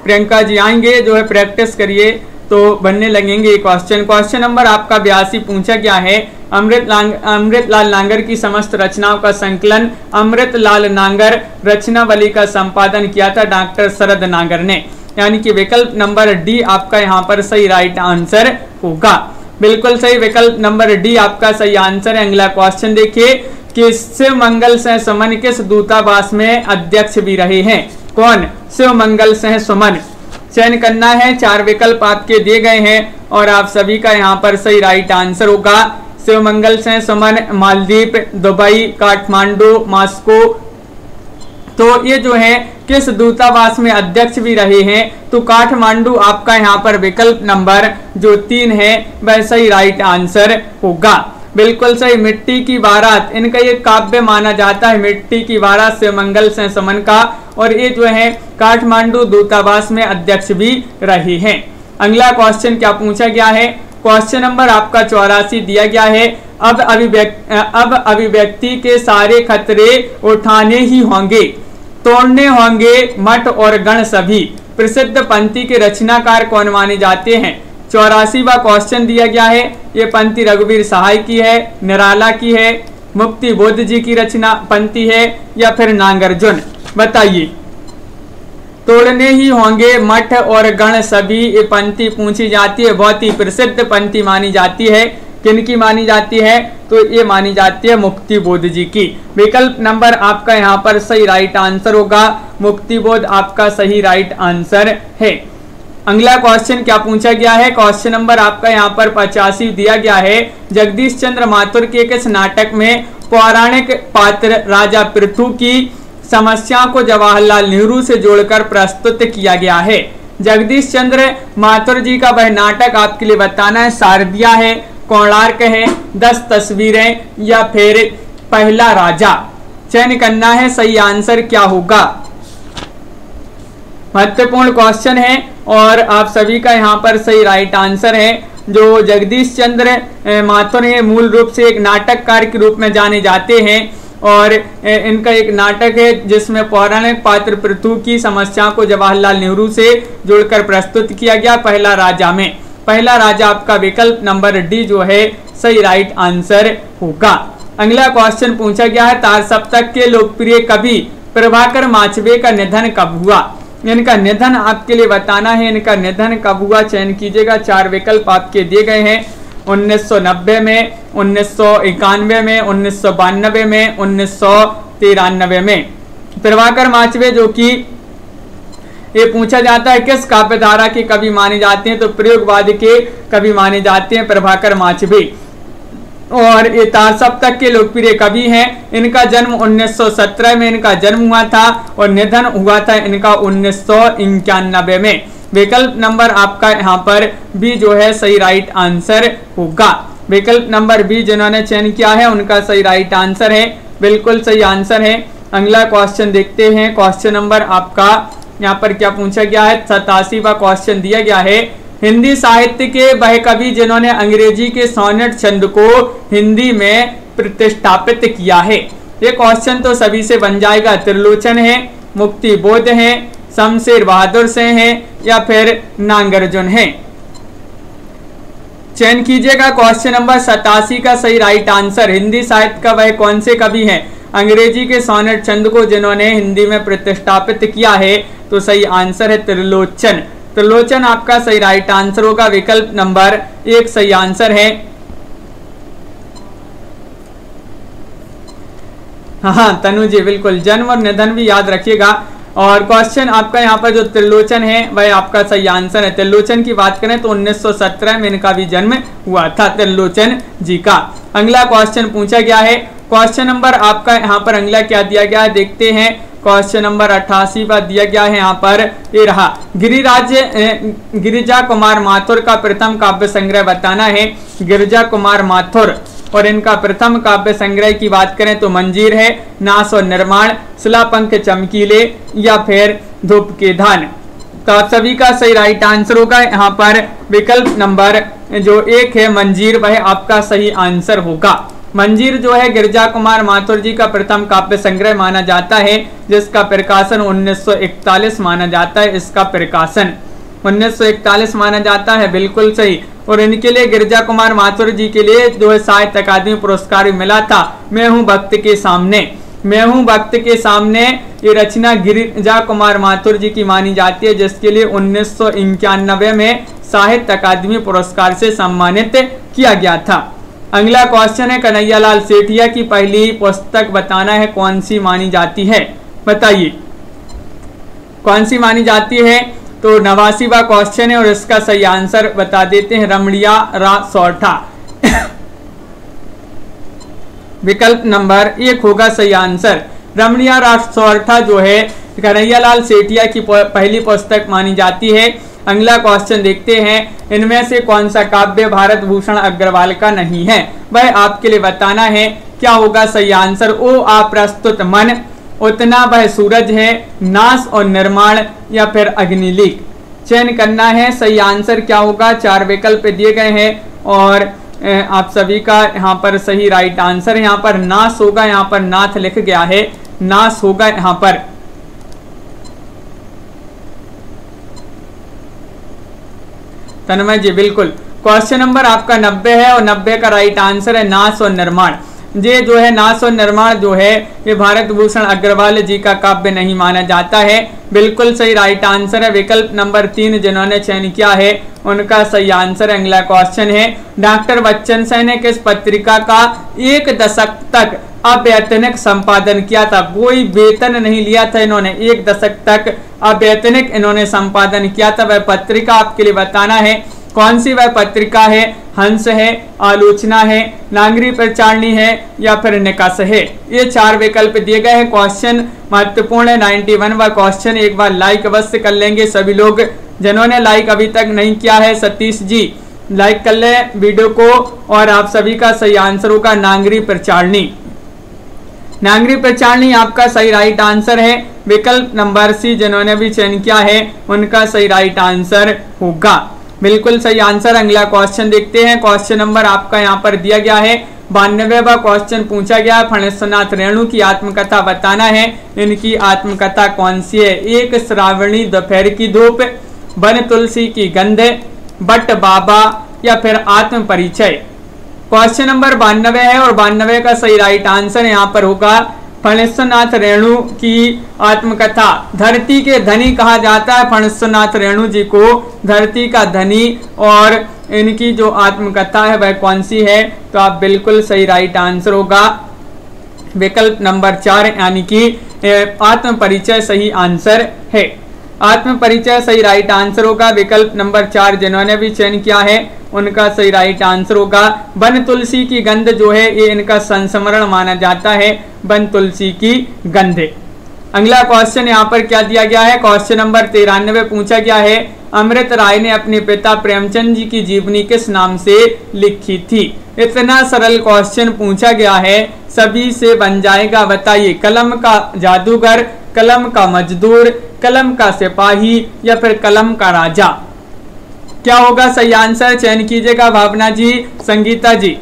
प्रियंका जी आएंगे, जो है प्रैक्टिस करिए तो बनने लगेंगे क्वेश्चन। क्वेश्चन नंबर आपका 82 पूछा गया है। अमृतलाल नागर की समस्त रचनाओं का संकलन अमृतलाल नागर रचनावली का संपादन किया था डॉक्टर शरद नागर ने, यानी कि विकल्प नंबर डी आपका यहाँ पर सही राइट आंसर होगा। बिल्कुल सही, विकल्प नंबर डी आपका सही आंसर है। अगला क्वेश्चन देखिए कि शिवमंगल सिंह सुमन किस दूतावास में अध्यक्ष भी रहे हैं? कौन? शिवमंगल सिंह सुमन। चयन करना है, 4 विकल्प आपके दिए गए हैं और आप सभी का यहाँ पर सही राइट आंसर होगा। Shivmangal Singh Suman Maldives, Dubai, Kathmandu, Moscow. तो ये जो है किस दूतावास में अध्यक्ष भी रहे हैं? तो काठमांडू आपका यहाँ पर विकल्प नंबर जो 3 है वह सही राइट आंसर होगा। बिल्कुल सही। मिट्टी की बारात, इनका ये काव्य माना जाता है। मिट्टी की बारात शिवमंगल सिंह सुमन का, और ये जो है काठमांडू दूतावास में अध्यक्ष भी रहे हैं। अगला क्वेश्चन क्या पूछा गया है? क्वेश्चन नंबर आपका 84 दिया गया है। अब अभिव्यक्ति के सारे खतरे उठाने ही होंगे, तोड़ने होंगे मठ और गण सभी। प्रसिद्ध पंक्ति के रचनाकार कौन माने जाते हैं? 84वां क्वेश्चन दिया गया है। ये पंक्ति रघुवीर सहाय की है, निराला की है, मुक्ति बोध जी की रचना पंक्ति है या फिर नागार्जुन? बताइए। तोड़ने ही होंगे मठ और गण सभी, ये पंक्ति पूछी जाती है। बहुत ही प्रसिद्ध पंक्ति मानी जाती है। किनकी मानी जाती है? तो ये मानी जाती है मुक्ति बोध जी की। विकल्प नंबर आपका यहाँ पर सही राइट आंसर होगा। मुक्ति बोध आपका सही राइट आंसर है। अगला क्वेश्चन क्या पूछा गया है? क्वेश्चन नंबर आपका यहाँ पर 85 दिया गया है। जगदीश चंद्र माथुर के किस नाटक में पौराणिक पात्र राजा पृथु की समस्या को जवाहरलाल नेहरू से जोड़कर प्रस्तुत किया गया है? जगदीश चंद्र माथुर जी का वह नाटक आपके लिए बताना है। शारदिया है, कोणार्क है, 10 तस्वीरें या फिर पहला राजा? चयन करना है, सही आंसर क्या होगा। महत्वपूर्ण क्वेश्चन है और आप सभी का यहाँ पर सही राइट आंसर है। जो जगदीश चंद्र माथुर है मूल रूप से एक नाटककार के रूप में जाने जाते हैं और इनका एक नाटक है जिसमें पौराणिक पात्र पृथु की समस्या को जवाहरलाल नेहरू से जोड़कर प्रस्तुत किया गया पहला राजा में। पहला राजा आपका विकल्प नंबर डी जो है सही राइट आंसर होगा। अगला क्वेश्चन पूछा गया है। तार सप्तक के लोकप्रिय कवि प्रभाकर माचवे का निधन कब हुआ? इनका निधन आपके लिए बताना है। इनका निधन कब हुआ? चयन कीजिएगा। 4 विकल्प आपके दिए गए हैं। 1990 में, 1991 में, 1992 में, 1993 में। प्रभाकर माचवे जो कि ये पूछा जाता है किस काव्य धारा के कवि माने जाते हैं, तो प्रयोगवाद के कवि माने जाते हैं प्रभाकर माचवी। और ये तार सप्तक के लोकप्रिय कवि हैं। इनका जन्म 1917 में इनका जन्म हुआ था और निधन हुआ था इनका 1991 में। विकल्प नंबर आपका यहाँ पर बी जो है सही राइट आंसर होगा। विकल्प नंबर बी जिन्होंने चयन किया है उनका सही राइट आंसर है, बिल्कुल सही आंसर है। अगला क्वेश्चन देखते हैं। क्वेश्चन नंबर आपका यहाँ पर क्या पूछा गया है, 87वां क्वेश्चन दिया गया है। हिंदी साहित्य के वह कवि जिन्होंने अंग्रेजी के सोनेट छंद को हिंदी में प्रतिष्ठापित किया है। ये क्वेश्चन तो सभी से बन जाएगा। त्रिलोचन है, मुक्ति बोध है, शमशेर बहादुर से है या फिर नागार्जुन है। चयन कीजिएगा क्वेश्चन नंबर 87 का सही राइट आंसर। हिंदी साहित्य का वह कौन से कवि हैं अंग्रेजी के सोनेट छंद को जिन्होंने हिंदी में प्रतिष्ठापित किया है, तो सही आंसर है त्रिलोचन। त्रिलोचन आपका सही राइट आंसर होगा। विकल्प नंबर 1 सही आंसर है। हाँ तनु जी बिल्कुल, जन्म और निधन भी याद रखिएगा। और क्वेश्चन आपका यहाँ पर जो त्रिलोचन है वह आपका सही आंसर है। त्रिलोचन की बात करें तो 1917 में इनका भी जन्म हुआ था त्रिलोचन जी का। अगला क्वेश्चन पूछा गया है। क्वेश्चन नंबर आपका यहाँ पर अगला क्या दिया गया है देखते हैं। क्वेश्चन नंबर 88 पर दिया गया है यहाँ पर ये रहा। गिरिजा कुमार माथुर का प्रथम काव्य संग्रह बताना है। गिरिजा कुमार माथुर और इनका प्रथम काव्य संग्रह की बात करें तो मंजीर है, नाश और निर्माण, शिलापंख चमकीले या फिर धूप के धान। तो आप सभी का सही राइट आंसर होगा यहाँ पर विकल्प नंबर जो 1 है मंजीर, वह आपका सही आंसर होगा। मंजीर जो है गिरिजा कुमार माथुर जी का प्रथम काव्य संग्रह माना जाता है, जिसका प्रकाशन 1941 माना जाता है। इसका प्रकाशन 1941 माना जाता है, बिल्कुल सही। और इनके लिए गिरिजा कुमार माथुर जी के लिए जो है साहित्य अकादमी पुरस्कार भी मिला था। मैं हूँ वक्त के सामने, मैं हूँ वक्त के सामने ये रचना गिरिजा कुमार माथुर जी की मानी जाती है, जिसके लिए 1991 में साहित्य अकादमी पुरस्कार से सम्मानित किया गया था। अगला क्वेश्चन है कन्हैयालाल सेठिया की पहली पुस्तक बताना है, कौन सी मानी जाती है, बताइए कौन सी मानी जाती है। तो 89वां क्वेश्चन है और इसका सही आंसर बता देते हैं, रमणिया रा सौठा। विकल्प नंबर 1 होगा सही आंसर। रमणिया रा सौठा जो है कन्हैयालाल सेठिया की पहली पुस्तक मानी जाती है। अगला क्वेश्चन देखते हैं। इनमें से कौन सा काव्य भारत भूषण अग्रवाल का नहीं है, वह आपके लिए बताना है। क्या होगा सही आंसर। ओ अप्रस्तुत मन, उतना वह सूरज है, नाश और निर्माण या फिर अग्निलीक। चयन करना है, सही आंसर क्या होगा। 4 विकल्प दिए गए हैं और आप सभी का यहाँ पर सही राइट आंसर है। यहाँ पर नाश होगा, यहाँ पर नाथ लिख गया है, नाश होगा यहाँ पर। तन्मय जी बिल्कुल, क्वेश्चन नंबर आपका 90 है और 90 का राइट आंसर है नाश और निर्माण। ये जो है नाश और निर्माण जो है ये भारत भूषण अग्रवाल जी का काव्य नहीं माना जाता है। बिल्कुल सही राइट आंसर है। विकल्प नंबर 3 जिन्होंने चयन किया है उनका सही आंसर। अगला क्वेश्चन है। डॉक्टर बच्चन सिंह ने किस पत्रिका का 1 दशक तक अवैतनिक संपादन किया था। कोई वेतन नहीं लिया था इन्होंने, 1 दशक तक अवैतनिक इन्होंने संपादन किया था। वह पत्रिका आपके लिए बताना है कौन सी वह पत्रिका है। हंस है, आलोचना है, नागरी प्रचारणी है या फिर निकास है। ये 4 विकल्प दिए गए हैं। क्वेश्चन महत्वपूर्ण है, 91वां क्वेश्चन। एक बार लाइक अवश्य कर लेंगे सभी लोग। जिन्होंने लाइक अभी तक नहीं किया है सतीश जी लाइक कर ले वीडियो को। और आप सभी का सही आंसर होगा नागरी प्रचारणी। नागरी प्रचारणी आपका सही राइट आंसर है। विकल्प नंबर सी जिन्होंने भी चयन किया है उनका सही राइट आंसर होगा। बिल्कुल सही आंसर। अगला क्वेश्चन देखते हैं। क्वेश्चन नंबर आपका यहाँ पर दिया गया है। 92वां क्वेश्चन पूछा गया। फणेश्वरनाथ रेणु की आत्मकथा बताना है। इनकी आत्मकथा कौन सी है। 1 श्रावणी दोपहर की धूप, वन तुलसी की गंध, बट बाबा या फिर आत्म परिचय। क्वेश्चन नंबर 92 है और 92 का सही राइट आंसर यहाँ पर होगा फणेश्वरनाथ रेणु की आत्मकथा। धरती के धनी कहा जाता है फणेश्वरनाथ रेणु जी को, धरती का धनी। और इनकी जो आत्मकथा है वह कौन सी है। तो आप बिल्कुल सही राइट आंसर होगा विकल्प नंबर 4 यानी कि आत्म परिचय सही आंसर है। आत्म परिचय सही राइट आंसर होगा। विकल्प नंबर 4 जिन्होंने भी चयन किया है उनका सही राइट आंसर होगा। वन तुलसी की गंध जो है ये इनका संस्मरण माना जाता है, वन तुलसी की गंध। अगला क्वेश्चन यहाँ पर क्या दिया गया है, क्वेश्चन नंबर 93 पूछा गया है, अमृत राय ने अपने पिता प्रेमचंद जी की जीवनी किस नाम से लिखी थी। इतना सरल क्वेश्चन पूछा गया है, सभी से बन जाएगा। बताइए, कलम का जादूगर, कलम का मजदूर, कलम का सिपाही या फिर कलम का राजा, क्या होगा सही आंसर? चयन कीजिएगा भावना जी, संगीता जी।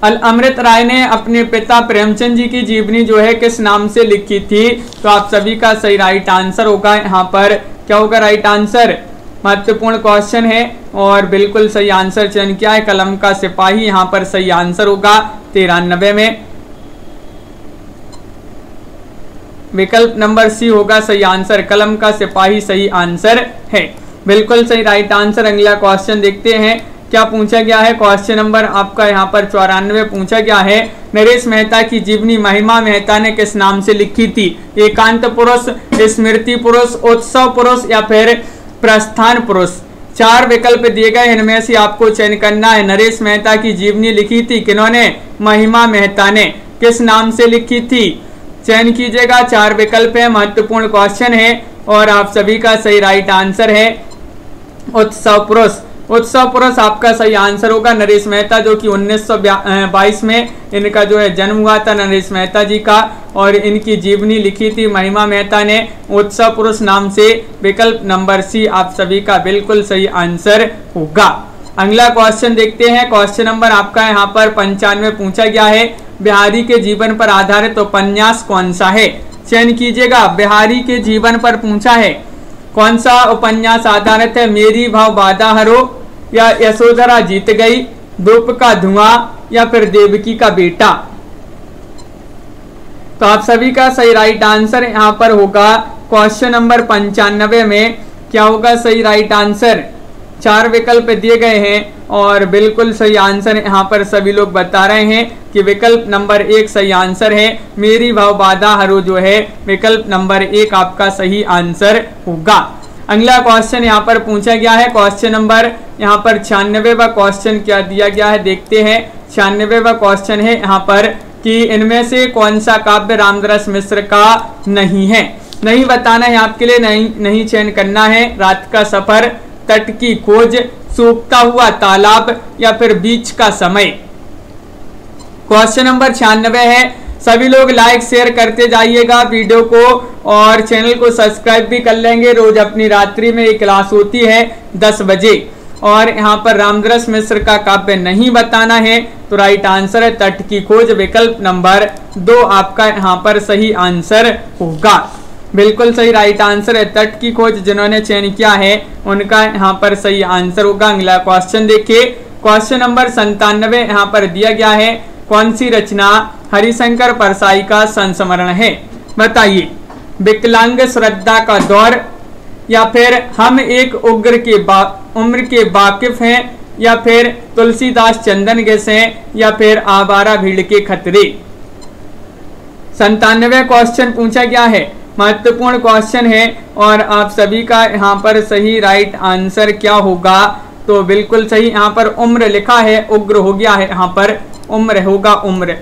अमृत राय ने अपने पिता प्रेमचंद जी की जीवनी जो है किस नाम से लिखी थी, तो आप सभी का सही राइट आंसर होगा। यहाँ पर क्या होगा राइट आंसर? महत्वपूर्ण क्वेश्चन है और बिल्कुल सही आंसर चयन किया है, कलम का सिपाही यहाँ पर सही आंसर होगा 93 में। विकल्प नंबर सी होगा सही आंसर, कलम का सिपाही सही आंसर है, बिल्कुल सही राइट आंसर। अगला क्वेश्चन देखते हैं क्या पूछा गया है। क्वेश्चन नंबर आपका यहाँ पर 94 पूछा गया है, नरेश मेहता की जीवनी महिमा मेहता ने किस नाम से लिखी थी। एकांत पुरुष, स्मृति पुरुष, उत्सव पुरुष या फिर प्रस्थान पुरुष। 4 विकल्प दिए गए, इनमें से आपको चयन करना है। नरेश मेहता की जीवनी लिखी थी किन्होंने? महिमा मेहता ने। किस नाम से लिखी थी? चयन कीजिएगा, 4 विकल्प है, महत्वपूर्ण क्वेश्चन है और आप सभी का सही राइट आंसर है उत्सव पुरुष। उत्सव पुरुष आपका सही आंसर होगा। नरेश मेहता जो कि 1922 में इनका जो है जन्म हुआ था नरेश मेहता जी का, और इनकी जीवनी लिखी थी महिमा मेहता ने उत्सव पुरुष नाम से। विकल्प नंबर सी आप सभी का बिल्कुल सही आंसर होगा। अगला क्वेश्चन देखते हैं। क्वेश्चन नंबर आपका यहाँ पर 95 पूछा गया है, बिहारी के जीवन पर आधारित उपन्यास कौन सा है। चयन कीजिएगा, बिहारी के जीवन पर पूछा है, कौन सा उपन्यास आधारित है? मेरी भाव बाधा हरो या यशोधरा जीत गई, धूप का धुआं या फिर देवकी का बेटा। तो आप सभी का सही राइट आंसर यहाँ पर होगा क्वेश्चन नंबर 95 में। क्या होगा सही राइट आंसर? 4 विकल्प दिए गए हैं और बिल्कुल सही आंसर यहाँ पर सभी लोग बता रहे हैं कि विकल्प नंबर 1 सही आंसर है। मेरी भाव बाधा हरो जो है विकल्प नंबर 1 आपका सही आंसर होगा। अगला क्वेश्चन यहाँ पर पूछा गया है, क्वेश्चन नंबर यहाँ पर 96वां क्वेश्चन क्या दिया गया है देखते हैं। 96वां क्वेश्चन है यहाँ पर कि इनमें से कौन सा काव्य रामदास मिश्र का नहीं है। नहीं बताना है आपके लिए, नहीं चयन करना है। रात का सफर, तट की खोज, सूखता हुआ तालाब या फिर बीच का समय। क्वेश्चन नंबर 96 है। सभी लोग लाइक शेयर करते जाइएगा वीडियो को और चैनल को सब्सक्राइब भी कर लेंगे। रोज अपनी रात्रि में एक क्लास होती है 10 बजे और यहाँ पर रामदास मिश्र का काव्य नहीं बताना है, तो राइट आंसर है तट की खोज। विकल्प नंबर 2 आपका यहाँ पर सही आंसर होगा। बिल्कुल सही राइट आंसर है तट की खोज। जिन्होंने चयन किया है उनका यहाँ पर सही आंसर होगा। अगला क्वेश्चन देखिए, क्वेश्चन नंबर 97 यहाँ पर दिया गया है, कौन सी रचना हरिशंकर परसाई का संस्मरण है। बताइए, विकलांग श्रद्धा का दौर या फिर हम एक उम्र के वाकिफ हैं या फिर तुलसीदास चंदन गेस हैं या फिर आवारा भीड़ के खतरे। 97वां क्वेश्चन पूछा गया है, महत्वपूर्ण क्वेश्चन है और आप सभी का यहाँ पर सही राइट आंसर क्या होगा। तो बिल्कुल सही यहाँ पर उम्र लिखा है, उग्र हो गया है, यहाँ पर उम्र होगा उम्र।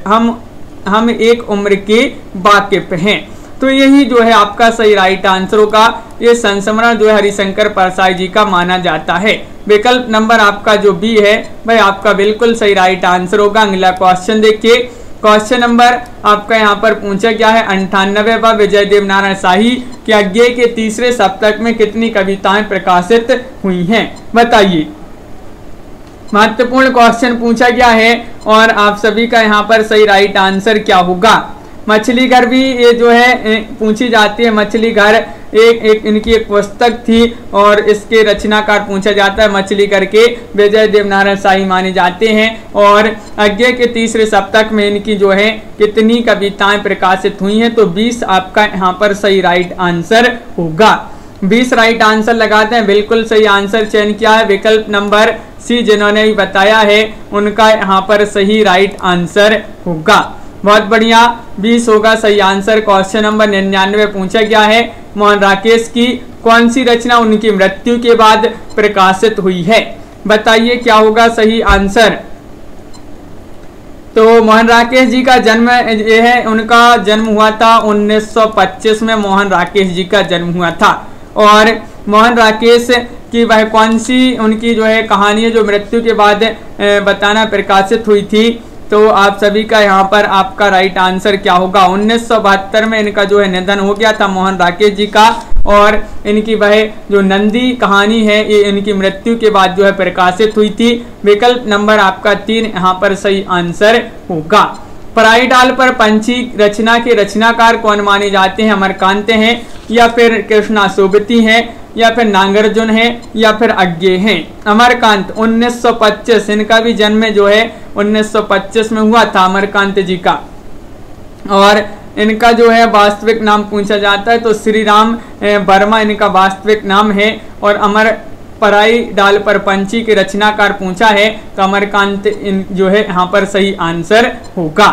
हम एक उम्र के वाकिफ हैं, तो यही जो है आपका सही राइट आंसर होगा। ये संस्मरण जो है हरिशंकर परसाई जी का माना जाता है। विकल्प नंबर आपका जो बी है भाई आपका बिल्कुल सही राइट आंसर होगा। अगला क्वेश्चन देखिए, क्वेश्चन नंबर आपका यहाँ पर पूछा गया है 98वां, विजय देव नारायण शाही के अज्ञेय के तीसरे सप्तक में कितनी कविताएं प्रकाशित हुई हैं। बताइए, महत्वपूर्ण क्वेश्चन पूछा गया है और आप सभी का यहाँ पर सही राइट आंसर क्या होगा। मछली घर भी ये जो है पूछी जाती है। मछली घर एक इनकी एक पुस्तक थी और इसके रचनाकार पूछा जाता है मछली घर के विजय देव नारायण शाही माने जाते हैं। और अज्ञेय के तीसरे सप्तक में इनकी जो है कितनी कविताएं प्रकाशित हुई हैं, तो 20 आपका यहाँ पर सही राइट आंसर होगा। 20 राइट आंसर लगाते हैं। बिल्कुल सही आंसर चयन किया है विकल्प नंबर सी। जिन्होंने भी बताया है उनका यहाँ पर सही राइट आंसर होगा। बहुत बढ़िया, 20 होगा सही आंसर। क्वेश्चन नंबर 99 पूछा गया है, मोहन राकेश की कौन सी रचना उनकी मृत्यु के बाद प्रकाशित हुई है? बताइए क्या होगा सही आंसर। तो मोहन राकेश जी का जन्म ये है, उनका जन्म हुआ था 1925 में मोहन राकेश जी का जन्म हुआ था। और मोहन राकेश की वह कौन सी उनकी जो है कहानी है जो मृत्यु के बाद बताना प्रकाशित हुई थी? तो आप सभी का यहाँ पर आपका राइट आंसर क्या होगा? 1972 में इनका जो है निधन हो गया था मोहन राकेश जी का, और इनकी वह जो नंदी कहानी है ये इनकी मृत्यु के बाद जो है प्रकाशित हुई थी। विकल्प नंबर आपका 3 यहाँ पर सही आंसर होगा। पराई डाल पर पंछी रचना के रचनाकार कौन माने जाते हैं? अमरकांत हैं, या फिर कृष्णा सोबती हैं, या फिर नागार्जुन है, या फिर अज्ञे हैं? अमरकांत 1925, इनका भी जन्म जो है 1925 में हुआ था अमरकांत जी का। और इनका जो है वास्तविक नाम पूछा जाता है तो श्री राम वर्मा इनका वास्तविक नाम है। और अमर पराई डाल पर पंछी के रचनाकार पूछा है तो अमरकांत जो है यहाँ पर सही आंसर होगा।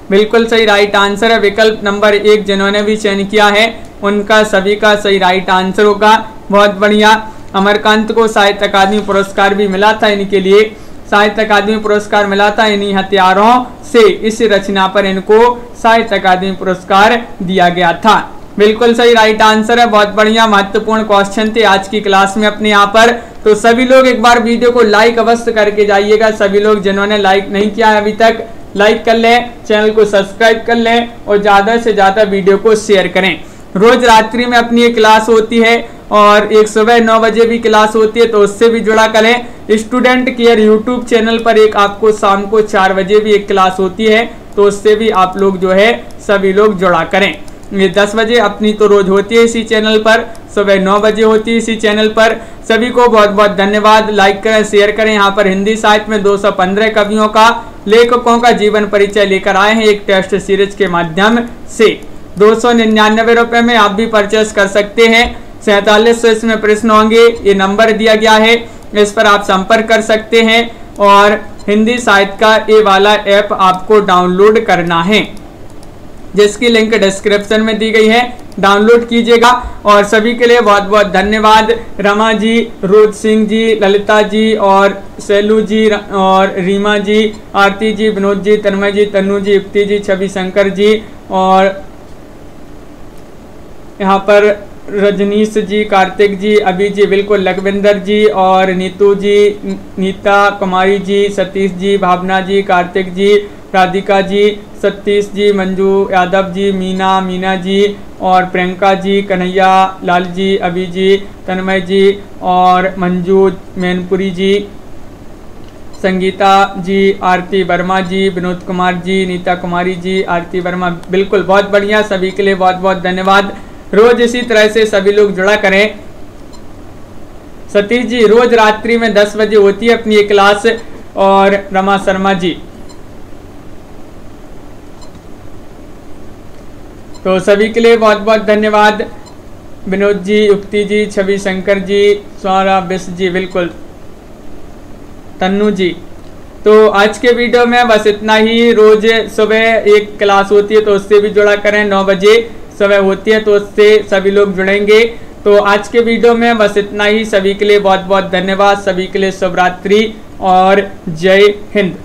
बिल्कुल सही राइट आंसर है। विकल्प नंबर 1 जिन्होंने भी चयन किया है उनका सभी का सही राइट आंसर होगा। बहुत बढ़िया। अमरकांत को साहित्य अकादमी पुरस्कार भी मिला था, इनके लिए साहित्य अकादमी पुरस्कार मिला था। इन्हीं हथियारों से इस रचना पर इनको साहित्य अकादमी पुरस्कार दिया गया था। बिल्कुल सही राइट आंसर है। बहुत बढ़िया, महत्वपूर्ण क्वेश्चन थे आज की क्लास में अपने यहाँ पर। तो सभी लोग एक बार वीडियो को लाइक अवश्य करके जाइएगा। सभी लोग जिन्होंने लाइक नहीं किया है अभी तक लाइक कर लें, चैनल को सब्सक्राइब कर लें और ज़्यादा से ज़्यादा वीडियो को शेयर करें। रोज रात्रि में अपनी एक क्लास होती है और एक सुबह 9 बजे भी क्लास होती है, तो उससे भी जुड़ा करें। स्टूडेंट केयर यूट्यूब चैनल पर एक आपको शाम को 4 बजे भी एक क्लास होती है, तो उससे भी आप लोग जो है सभी लोग जुड़ा करें। ये 10 बजे अपनी तो रोज होती है इसी चैनल पर, सुबह 9 बजे होती है इसी चैनल पर। सभी को बहुत बहुत धन्यवाद। लाइक करें, शेयर करें। यहाँ पर हिंदी साहित्य में 215 कवियों का, लेखकों का जीवन परिचय लेकर आए हैं एक टेस्ट सीरीज के माध्यम से। 299 रुपये में आप भी परचेस कर सकते हैं। 4700 इसमें प्रश्न होंगे, ये नंबर दिया गया है, इस पर आप संपर्क कर सकते हैं। और हिंदी साहित्य का ये वाला ऐप आपको डाउनलोड करना है, जिसकी लिंक डिस्क्रिप्शन में दी गई है, डाउनलोड कीजिएगा। और सभी के लिए बहुत बहुत धन्यवाद। रमा जी, रोज सिंह जी, ललिता जी और शैलू जी और रीमा जी, आरती जी, विनोद जी, तन्मय जी, तन्नू जी, युक्ति जी, छवि शंकर जी और यहाँ पर रजनीश जी, कार्तिक जी, अभी जी, बिल्कुल लखविंदर जी और नीतू जी, नीता कुमारी जी, सतीश जी, भावना जी, कार्तिक जी, राधिका जी, सतीश जी, मंजू यादव जी, मीना जी और प्रियंका जी, कन्हैया लाल जी, अभी जी, तन्मय जी और मंजू मैनपुरी जी, संगीता जी, आरती वर्मा जी, विनोद कुमार जी, नीता कुमारी जी, आरती वर्मा। बिल्कुल बहुत बढ़िया, सभी के लिए बहुत बहुत धन्यवाद। रोज इसी तरह से सभी लोग जुड़ा करें। सतीश जी, रोज रात्रि में 10 बजे होती है अपनी एक क्लास। और रमा शर्मा जी, तो सभी के लिए बहुत बहुत धन्यवाद। विनोद जी, युक्ति जी, छवि शंकर जी, स्वरा बिस्व जी, बिल्कुल तन्नू जी। तो आज के वीडियो में बस इतना ही। रोज सुबह एक क्लास होती है तो उससे भी जुड़ा करें, 9 बजे सुबह होती है तो उससे सभी लोग जुड़ेंगे। तो आज के वीडियो में बस इतना ही। सभी के लिए बहुत बहुत धन्यवाद। सभी के लिए शुभ रात्रि और जय हिंद।